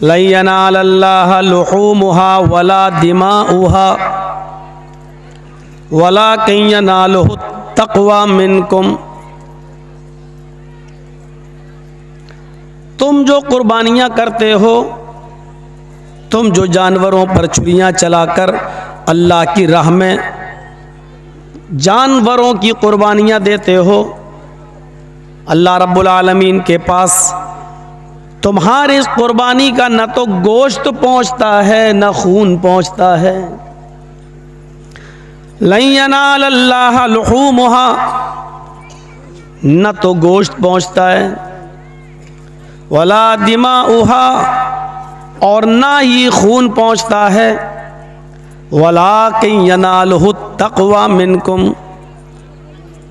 लन यनालल्लाह लुहूमुहा वला दिमाउहा वलाकिन यनालुहु तक़वा मिनकुम। तुम जो कुर्बानियाँ करते हो, तुम जो जानवरों पर छुरियाँ चलाकर अल्लाह की राह में जानवरों की कुर्बानियाँ देते हो, अल्लाह रब्बुल आलमीन के पास तुम्हारी इस कुर्बानी का न तो गोश्त पहुँचता है न खून पहुँचता है। लन यनालल्लाह लुहूमुहा, न तो गोश्त पहुँचता है, वला दिमाउहा, और ना ही खून पहुँचता है, वलाकिन यनालुहु तक़वा मिनकुम,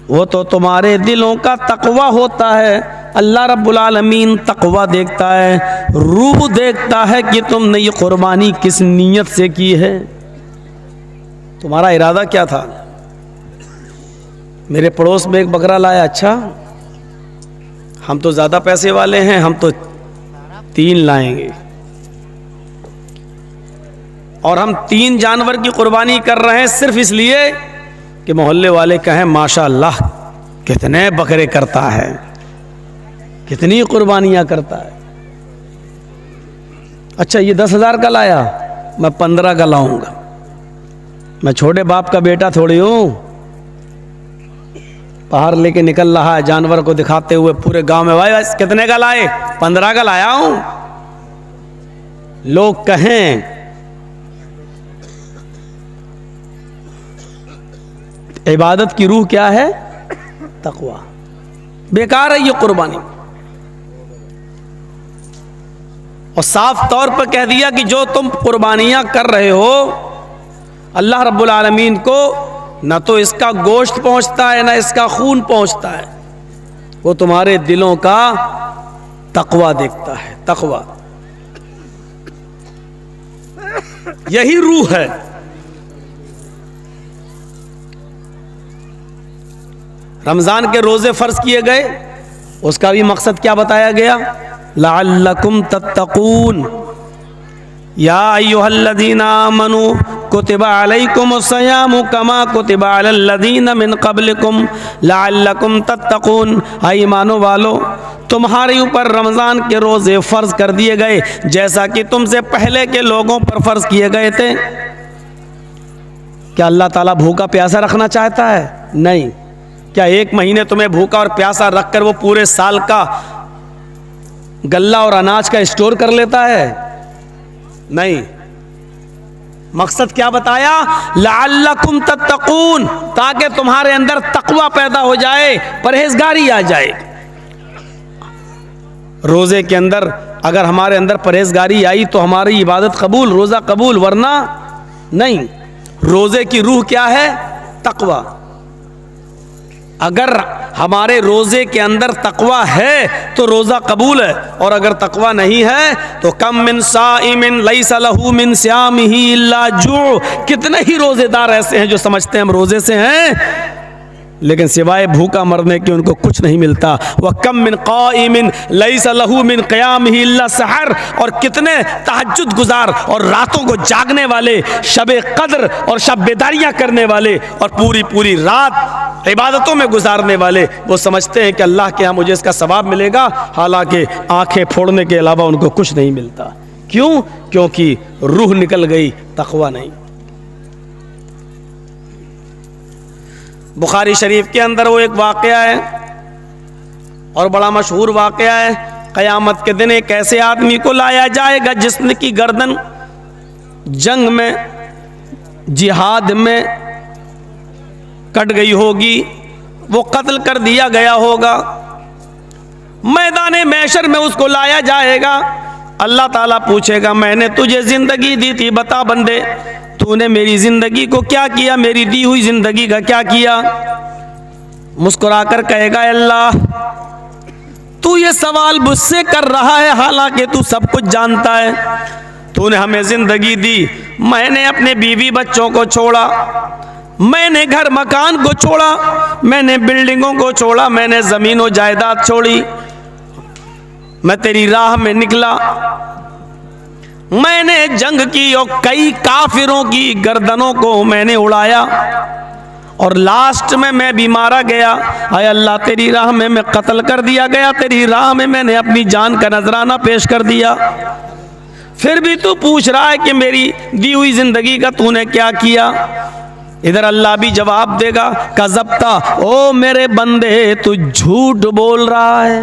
वो तो तुम्हारे दिलों का तक़वा होता है। अल्लाह रब्बुल आलमीन तक़वा देखता है, रूह देखता है कि तुमने ये कुर्बानी किस नीयत से की है, तुम्हारा इरादा क्या था। मेरे पड़ोस में एक बकरा लाया, अच्छा हम तो ज़्यादा पैसे वाले हैं, हम तो 3 लाएंगे, और हम 3 जानवर की कुर्बानी कर रहे हैं सिर्फ इसलिए कि मोहल्ले वाले कहें माशाअल्लाह कितने बकरे करता है, कितनी कुर्बानियां करता है। अच्छा ये 10,000 का लाया, मैं 15 का लाऊंगा, मैं छोटे बाप का बेटा थोड़ी हूं। बाहर लेके निकल रहा है जानवर को दिखाते हुए पूरे गांव में, भाई कितने का लाए, 15 का लाया हूं। लोग कहें इबादत की रूह क्या है, तक़वा। बेकार है ये कुर्बानी। और साफ तौर पर कह दिया कि जो तुम कुर्बानियां कर रहे हो, अल्लाह रब्बुल आलमीन को न तो इसका गोश्त पहुंचता है न इसका खून पहुंचता है, वो तुम्हारे दिलों का तक़वा देखता है। तक़वा यही रूह है। रमज़ान के रोज़े फ़र्ज़ किए गए, उसका भी मकसद क्या बताया गया, लअल्लकुम तत्तकून, या अय्युहल्लज़ीना आमनू कुतिबा अलैकुमुस्सियामु कमा कुतिबा अलल्लज़ीना मिन क़ब्लिकुम लअल्लकुम तत्तकून। ऐ ईमानो वालो, तुम्हारे ऊपर रमज़ान के रोज़े फ़र्ज़ कर दिए गए जैसा कि तुमसे पहले के लोगों पर फ़र्ज़ किए गए थे। क्या अल्लाह ताला भूखा प्यासा रखना चाहता है? नहीं। क्या 1 महीने तुम्हें भूखा और प्यासा रखकर वो पूरे साल का गल्ला और अनाज का स्टोर कर लेता है? नहीं। मकसद क्या बताया, लअल्लकुम तत्तकून, ताकि तुम्हारे अंदर तक़वा पैदा हो जाए, परहेजगारी आ जाए। रोजे के अंदर अगर हमारे अंदर परहेजगारी आई तो हमारी इबादत कबूल, रोजा कबूल, वरना नहीं। रोजे की रूह क्या है, तक़वा। अगर हमारे रोजे के अंदर तक़वा है तो रोजा कबूल है, और अगर तक़वा नहीं है तो कम मिन साइमिन लैसा लहू मिन सियामिही इल्ला जू। कितने ही रोजेदार ऐसे हैं जो समझते हैं हम रोजे से हैं, लेकिन सिवाय भूखा मरने के उनको कुछ नहीं मिलता। वह कम मिन क़ाइमिन लैसा लहू मिन क़ियामिही इल्ला सहर। और कितने तहज्जुद गुजार और रातों को जागने वाले, शब क़द्र और शब बेदारियाँ करने वाले और पूरी पूरी रात इबादतों में गुजारने वाले, वो समझते हैं कि अल्लाह के यहाँ मुझे इसका सवाब मिलेगा, हालांकि आंखें फोड़ने के अलावा उनको कुछ नहीं मिलता। क्यों? क्योंकि रूह निकल गई, तक़वा नहीं। बुखारी शरीफ के अंदर वो एक वाक़या है और बड़ा मशहूर वाक़या है। क़यामत के दिन एक ऐसे आदमी को लाया जाएगा जिसकी गर्दन जंग में, जिहाद में कट गई होगी, वो कत्ल कर दिया गया होगा। मैदान महशर में उसको लाया जाएगा। अल्लाह ताला पूछेगा, मैंने तुझे ज़िंदगी दी थी, बता बंदे तूने मेरी ज़िंदगी को क्या किया, मेरी दी हुई ज़िंदगी का क्या किया। मुस्कुराकर कहेगा, अल्लाह तू ये सवाल मुझसे कर रहा है, हालांकि तू सब कुछ जानता है। तूने हमें ज़िंदगी दी, मैंने अपने बीवी बच्चों को छोड़ा, मैंने घर मकान को छोड़ा, मैंने बिल्डिंगों को छोड़ा, मैंने ज़मीन और जायदाद छोड़ी, मैं तेरी राह में निकला, मैंने जंग की और कई काफिरों की गर्दनों को मैंने उड़ाया और लास्ट में मैं भी मारा गया। आय अल्लाह तेरी राह में मैं कत्ल कर दिया गया, तेरी राह में मैंने अपनी जान का नजराना पेश कर दिया। फिर भी तू पूछ रहा है कि मेरी दी हुई जिंदगी का तूने क्या किया। इधर अल्लाह भी जवाब देगा, कज़ब्ता, ओ मेरे बंदे तू झूठ बोल रहा है।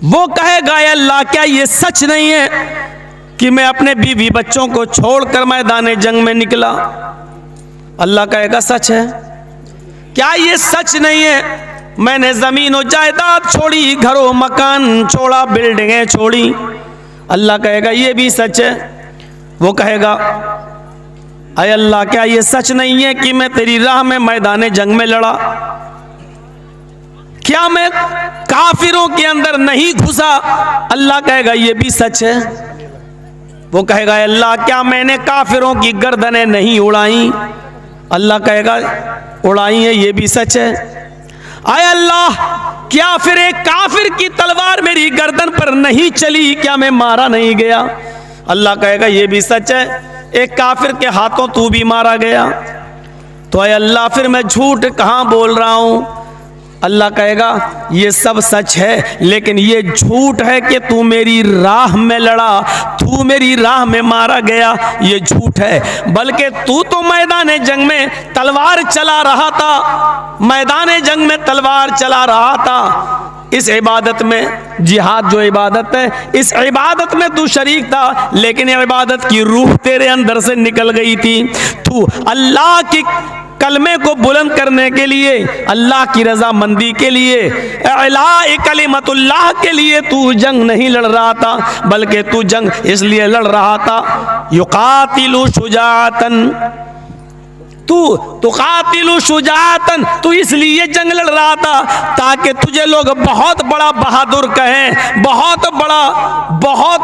वो कहेगा अल्लाह क्या ये सच नहीं है कि मैं अपने बीवी बच्चों को छोड़कर मैदान जंग में निकला? अल्लाह कहेगा सच है। क्या ये सच नहीं है मैंने जमीन और जायदाद छोड़ी, घरों मकान छोड़ा, बिल्डिंगें छोड़ी? अल्लाह कहेगा ये भी सच है। वो कहेगा अय अल्लाह क्या ये सच नहीं है कि मैं तेरी राह में मैदान जंग में लड़ा? क्या मैं काफिरों के अंदर नहीं घुसा? अल्लाह कहेगा ये भी सच है। वो कहेगा अल्लाह क्या मैंने काफिरों की गर्दनें नहीं उड़ाई? अल्लाह कहेगा उड़ाई है, ये भी सच है। आय अल्लाह क्या फिर एक काफिर की तलवार मेरी गर्दन पर नहीं चली? क्या मैं मारा नहीं गया? अल्लाह कहेगा ये भी सच है। एक काफिर के हाथों तू भी मारा गया। तो आय अल्लाह फिर मैं झूठ कहां बोल रहा हूं? अल्लाह कहेगा ये सब सच है, लेकिन ये झूठ है कि तू मेरी राह में लड़ा, तू मेरी राह में मारा गया, ये झूठ है। बल्कि तू तो मैदान जंग में तलवार चला रहा था, मैदान जंग में तलवार चला रहा था। इस इबादत में, जिहाद जो इबादत है, इस इबादत में तू शरीक था, लेकिन इबादत की रूह तेरे अंदर से निकल गई थी। तू अल्लाह की कलमे को बुलंद करने के लिए, अल्लाह की रजामंदी के लिए, इलाए कलिमतुल्लाह के लिए तू जंग नहीं लड़ रहा था, बल्कि तू जंग इसलिए लड़ रहा था युकातिलु शुजाअतन, तू तुकातिलु शुजाअतन, तू इसलिए जंग लड़ रहा था ताकि तुझे लोग बहुत बड़ा बहादुर कहें, बहुत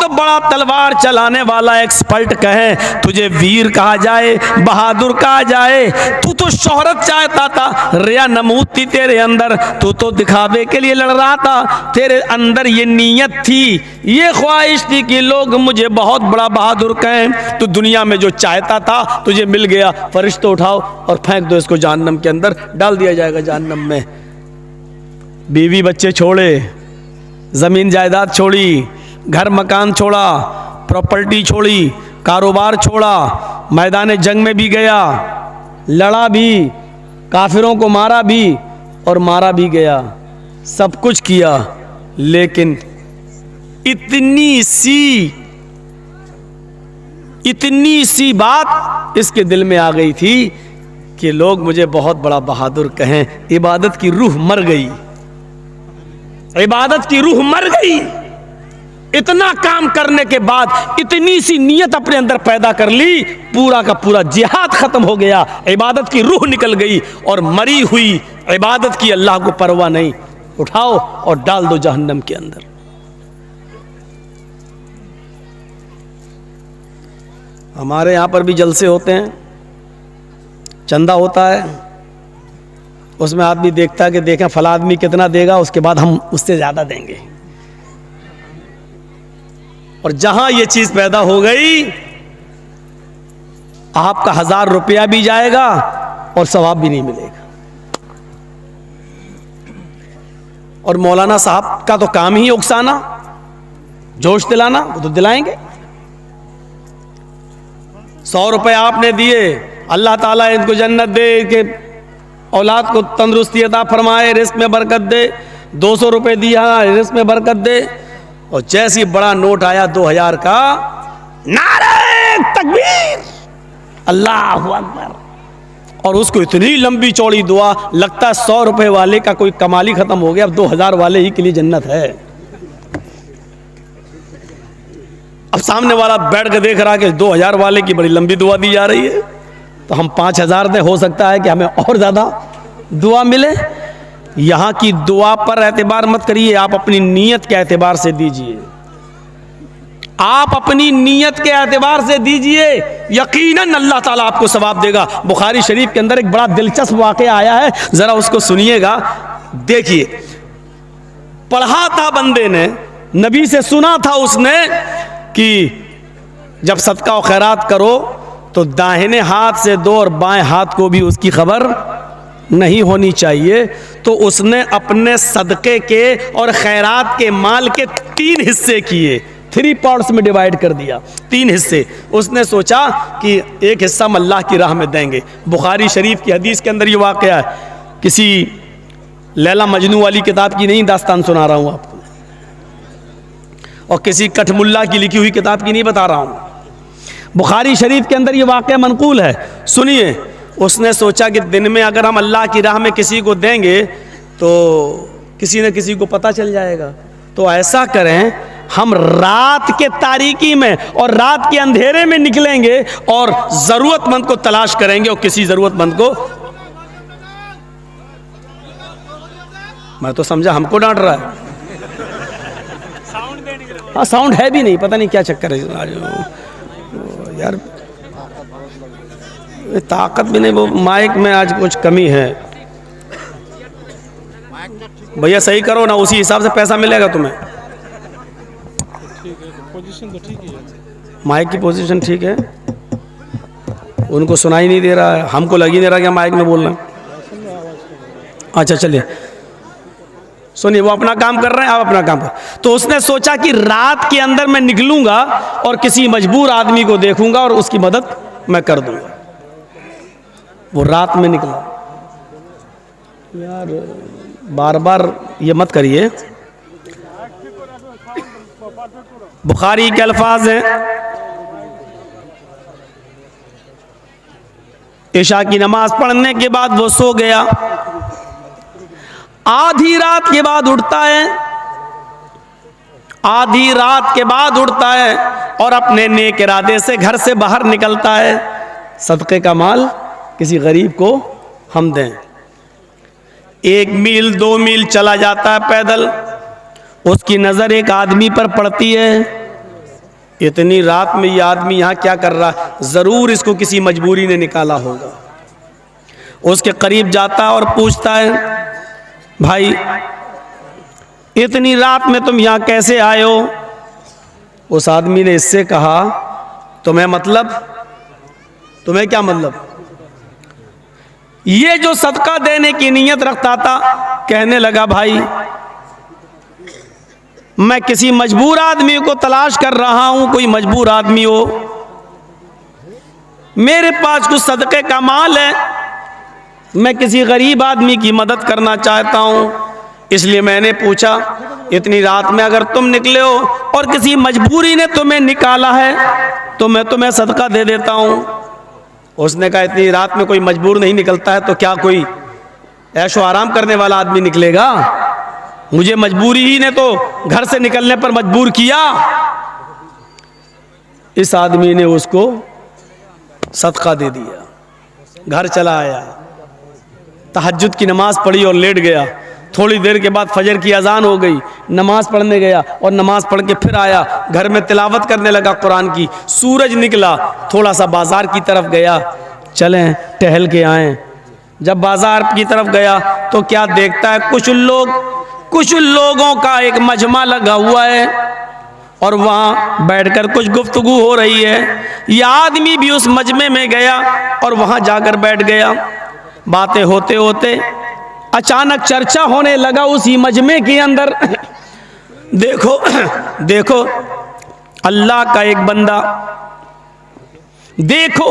बड़ा तलवार चलाने वाला एक्सपर्ट कहें, तुझे वीर कहा जाए, बहादुर कहा जाए। तू तो शोहरत चाहता था, रिया नमूद थी तेरे अंदर, तू तो दिखावे के लिए लड़ रहा था। तेरे अंदर ये नीयत थी, ये ख्वाहिश थी कि लोग मुझे बहुत बड़ा बहादुर कहें। तो दुनिया में जो चाहता था तुझे मिल गया, फरिश्ते उठाओ और फेंक दो इसको जहन्नम के अंदर, डाल दिया जाएगा जहन्नम में। बीवी बच्चे छोड़े, जमीन जायदाद छोड़ी, घर मकान छोड़ा, प्रॉपर्टी छोड़ी, कारोबार छोड़ा, मैदान जंग में भी गया, लड़ा भी, काफिरों को मारा भी और मारा भी गया, सब कुछ किया। लेकिन इतनी सी बात इसके दिल में आ गई थी कि लोग मुझे बहुत बड़ा बहादुर कहें। इबादत की रूह मर गई, इबादत की रूह मर गई। इतना काम करने के बाद इतनी सी नीयत अपने अंदर पैदा कर ली, पूरा का पूरा जिहाद खत्म हो गया, इबादत की रूह निकल गई और मरी हुई इबादत की अल्लाह को परवाह नहीं। उठाओ और डाल दो जहन्नम के अंदर। हमारे यहां पर भी जलसे होते हैं, चंदा होता है, उसमें आदमी देखता है कि देखें फला आदमी कितना देगा, उसके बाद हम उससे ज्यादा देंगे। और जहां ये चीज पैदा हो गई, आपका 1000 रुपया भी जाएगा और सवाब भी नहीं मिलेगा। और मौलाना साहब का तो काम ही उकसाना, जोश दिलाना, वो तो दिलाएंगे। 100 रुपए आपने दिए, अल्लाह ताला इनको जन्नत दे, के औलाद को तंदुरुस्ती अता फरमाए, रिस्क में बरकत दे। 200 रुपए दिया, रिस्क में बरकत दे। और जैसी बड़ा नोट आया 2000 का, नारे तकबीर, अल्लाहु अकबर, और उसको इतनी लंबी चौड़ी दुआ, लगता है 100 रुपए वाले का कोई कमाल ही खत्म हो गया, अब 2000 वाले ही के लिए जन्नत है। अब सामने वाला बैठ के देख रहा कि 2000 वाले की बड़ी लंबी दुआ दी जा रही है, तो हम 5000 दें, हो सकता है कि हमें और ज्यादा दुआ मिले। यहां की दुआ पर एतबार मत करिए, आप अपनी नीयत के एतबार से दीजिए, आप अपनी नीयत के एतबार से दीजिए, यकीनन अल्लाह ताला आपको सवाब देगा। बुखारी शरीफ के अंदर एक बड़ा दिलचस्प वाक़या आया है, जरा उसको सुनिएगा। देखिए, पढ़ा था बंदे ने नबी से सुना था उसने कि जब सदका और खैरात करो तो दाहिने हाथ से दो और बाएं हाथ को भी उसकी खबर नहीं होनी चाहिए। तो उसने अपने सदक़े के और खैरात के माल के 3 हिस्से किए, 3 पार्ट्स में डिवाइड कर दिया, 3 हिस्से। उसने सोचा कि एक हिस्सा हम अल्लाह की राह में देंगे। बुखारी शरीफ की हदीस के अंदर ये वाक़या है, किसी लैला मजनू वाली किताब की नहीं दास्तान सुना रहा हूँ आपको, और किसी कठमुल्ला की लिखी हुई किताब की नहीं बता रहा हूँ। बुखारी शरीफ के अंदर ये वाक़या मनकूल है, सुनिए। उसने सोचा कि दिन में अगर हम अल्लाह की राह में किसी को देंगे तो किसी न किसी को पता चल जाएगा, तो ऐसा करें हम रात के तारीकी में और रात के अंधेरे में निकलेंगे और ज़रूरतमंद को तलाश करेंगे, और किसी ज़रूरतमंद को, मैं तो समझा हमको डांट रहा है। हाँ, साउंड है भी नहीं, पता नहीं क्या चक्कर है यार, ताकत भी नहीं, वो माइक में आज कुछ कमी है। भैया सही करो ना, उसी हिसाब से पैसा मिलेगा तुम्हें। पोजीशन तो ठीक है, माइक की पोजीशन ठीक है, उनको सुनाई नहीं दे रहा है, हमको लग ही नहीं रहा कि माइक में बोल रहे हैं। अच्छा चलिए सुनिए, वो अपना काम कर रहे हैं, आप अपना काम कर। तो उसने सोचा कि रात के अंदर मैं निकलूंगा और किसी मजबूर आदमी को देखूंगा और उसकी मदद मैं कर दूंगा। वो रात में निकला। यार बार बार ये मत करिए। बुखारी के अल्फाज हैं, इशा की नमाज पढ़ने के बाद वो सो गया। आधी रात के बाद उठता है, आधी रात के बाद उठता है और अपने नेक इरादे से घर से बाहर निकलता है, सदक़े का माल किसी गरीब को हम दें। 1 मील 2 मील चला जाता है पैदल, उसकी नज़र एक आदमी पर पड़ती है। इतनी रात में ये आदमी यहाँ क्या कर रहा है? ज़रूर इसको किसी मजबूरी ने निकाला होगा। उसके करीब जाता है और पूछता है, भाई इतनी रात में तुम यहाँ कैसे आए हो? उस आदमी ने इससे कहा, तुम्हें मतलब, तुम्हें क्या मतलब? ये जो सदका देने की नीयत रखता था, कहने लगा भाई मैं किसी मजबूर आदमी को तलाश कर रहा हूं, कोई मजबूर आदमी हो, मेरे पास कुछ सदके का माल है, मैं किसी गरीब आदमी की मदद करना चाहता हूं, इसलिए मैंने पूछा इतनी रात में अगर तुम निकले हो और किसी मजबूरी ने तुम्हें निकाला है तो मैं तुम्हें सदका दे देता हूं। उसने कहा इतनी रात में कोई मजबूर नहीं निकलता है, तो क्या कोई ऐशो आराम करने वाला आदमी निकलेगा? मुझे मजबूरी ही ने तो घर से निकलने पर मजबूर किया। इस आदमी ने उसको सदका दे दिया, घर चला आया, तहज्जुद की नमाज पढ़ी और लेट गया। थोड़ी देर के बाद फजर की अजान हो गई, नमाज पढ़ने गया और नमाज पढ़ के फिर आया, घर में तिलावत करने लगा कुरान की। सूरज निकला, थोड़ा सा बाजार की तरफ गया, चलें टहल के आएं। जब बाजार की तरफ गया तो क्या देखता है, कुछ लोगों का एक मजमा लगा हुआ है और वहाँ बैठकर कुछ गुफ्तगू हो रही है। यह आदमी भी उस मजमे में गया और वहाँ जाकर बैठ गया। बातें होते होते अचानक चर्चा होने लगा उसी मजमे के अंदर। देखो अल्लाह का एक बंदा, देखो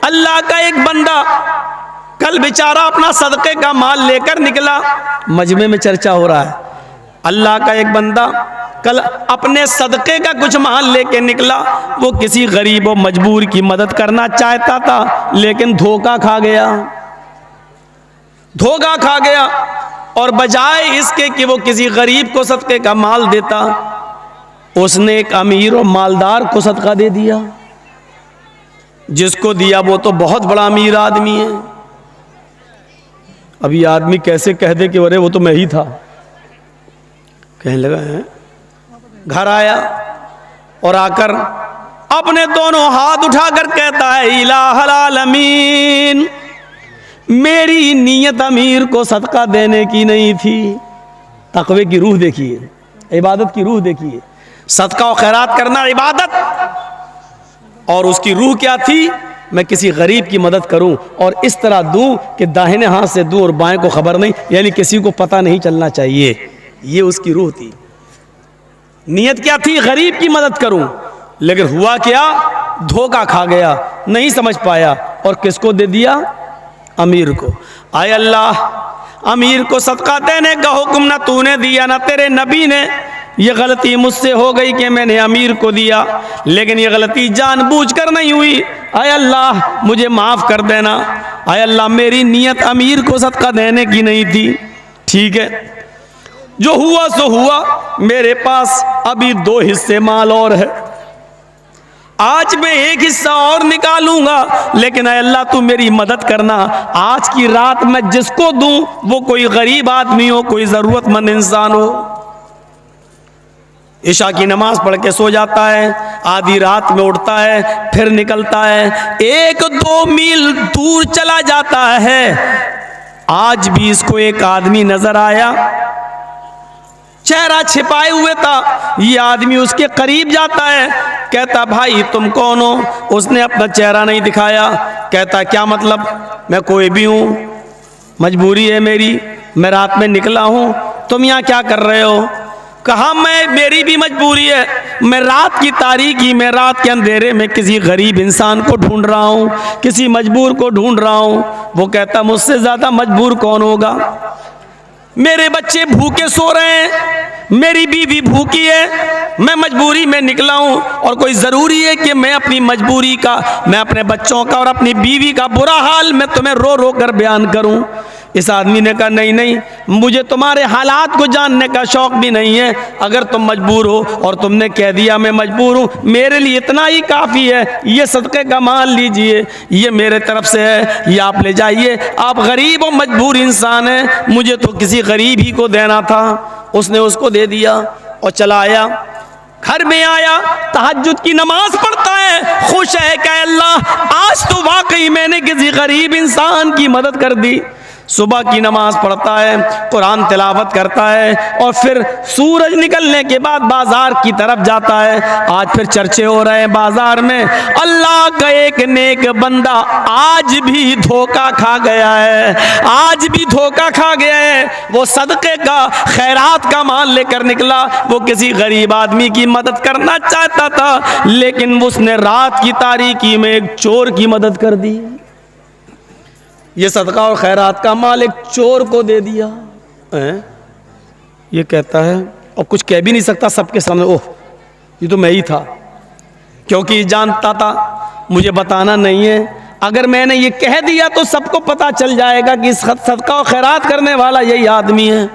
अल्लाह का एक बंदा कल बेचारा अपना सदके का माल लेकर निकला। मजमे में चर्चा हो रहा है, अल्लाह का एक बंदा कल अपने सदके का कुछ माल लेके निकला। वो किसी गरीब और मजबूर की मदद करना चाहता था, लेकिन धोखा खा गया और बजाय इसके कि वो किसी गरीब को सदके का माल देता, उसने एक अमीर और मालदार को सदका दे दिया। जिसको दिया वो तो बहुत बड़ा अमीर आदमी है। अभी आदमी कैसे कह दे कि अरे वो तो मैं ही था? कहने लगा है। घर आया और आकर अपने दोनों हाथ उठाकर कहता है, इलाहल आलमीन, मेरी नीयत अमीर को सदका देने की नहीं थी। तकवे की रूह देखिए, इबादत की रूह देखिए, सदका और खैरात करना इबादत, और उसकी रूह क्या थी, मैं किसी गरीब की मदद करूं और इस तरह दूं कि दाहिने हाथ से दूं और बाएं को खबर नहीं, यानी किसी को पता नहीं चलना चाहिए। ये उसकी रूह थी। नियत क्या थी, गरीब की मदद करूं, लेकिन हुआ क्या, धोखा खा गया, नहीं समझ पाया और किसको दे दिया, अमीर को। आय अल्लाह, अमीर को सदका देने का हुक्म ना तूने दिया ना तेरे नबी ने, ये गलती मुझसे हो गई कि मैंने अमीर को दिया, लेकिन ये गलती जानबूझकर नहीं हुई। आय अल्लाह मुझे माफ़ कर देना। आय अल्लाह मेरी नीयत अमीर को सदका देने की नहीं थी। ठीक है, जो हुआ सो हुआ, मेरे पास अभी 2 हिस्से माल और है, आज मैं 1 हिस्सा और निकालूंगा, लेकिन आय अल्लाह तू मेरी मदद करना, आज की रात मैं जिसको दूं वो कोई गरीब आदमी हो, कोई ज़रूरतमंद इंसान हो। इशा की नमाज पढ़ के सो जाता है, आधी रात में उठता है, फिर निकलता है, 1-2 मील दूर चला जाता है। आज भी इसको एक आदमी नजर आया, चेहरा छिपाए हुए था। ये आदमी उसके करीब जाता है, कहता भाई तुम कौन हो? उसने अपना चेहरा नहीं दिखाया। कहता क्या मतलब, मैं कोई भी हूँ, मजबूरी है मेरी, मैं रात में निकला हूँ, तुम यहाँ क्या कर रहे हो? कहा मेरी भी मजबूरी है, मैं रात की तारीकी में, रात के अंधेरे में किसी गरीब इंसान को ढूंढ रहा हूँ, किसी मजबूर को ढूंढ रहा हूँ। वो कहता मुझसे ज़्यादा मजबूर कौन होगा? मेरे बच्चे भूखे सो रहे हैं, मेरी बीवी भूखी है, मैं मजबूरी में निकला हूँ, और कोई ज़रूरी है कि मैं अपनी मजबूरी का, मैं अपने बच्चों का और अपनी बीवी का बुरा हाल मैं तुम्हें रो रो कर बयान करूँ? इस आदमी ने कहा नहीं नहीं, मुझे तुम्हारे हालात को जानने का शौक़ भी नहीं है। अगर तुम मजबूर हो और तुमने कह दिया मैं मजबूर हूँ, मेरे लिए इतना ही काफ़ी है, ये सदक़े का माल लीजिए, ये मेरे तरफ से है, ये आप ले जाइए, आप गरीब और मजबूर इंसान हैं, मुझे तो किसी गरीब ही को देना था। उसने उसको दे दिया और चला आया। घर में आया, तहज्जुद की नमाज पढ़ता है, खुश है कि अल्लाह आज तो वाकई मैंने किसी गरीब इंसान की मदद कर दी। सुबह की नमाज पढ़ता है, कुरान तिलावत करता है, और फिर सूरज निकलने के बाद बाजार की तरफ जाता है। आज फिर चर्चे हो रहे हैं बाजार में, अल्लाह का एक नेक बंदा आज भी धोखा खा गया है, आज भी धोखा खा गया है। वो सदक़े का, खैरात का माल लेकर निकला, वो किसी गरीब आदमी की मदद करना चाहता था, लेकिन उसने रात की तारीकी में एक चोर की मदद कर दी। ये सदका और खैरात का माल एक चोर को दे दिया। ये कहता है, और कुछ कह भी नहीं सकता सबके सामने, ओह ये तो मैं ही था, क्योंकि जानता था मुझे बताना नहीं है। अगर मैंने ये कह दिया तो सबको पता चल जाएगा कि सदका और खैरात करने वाला यही आदमी है।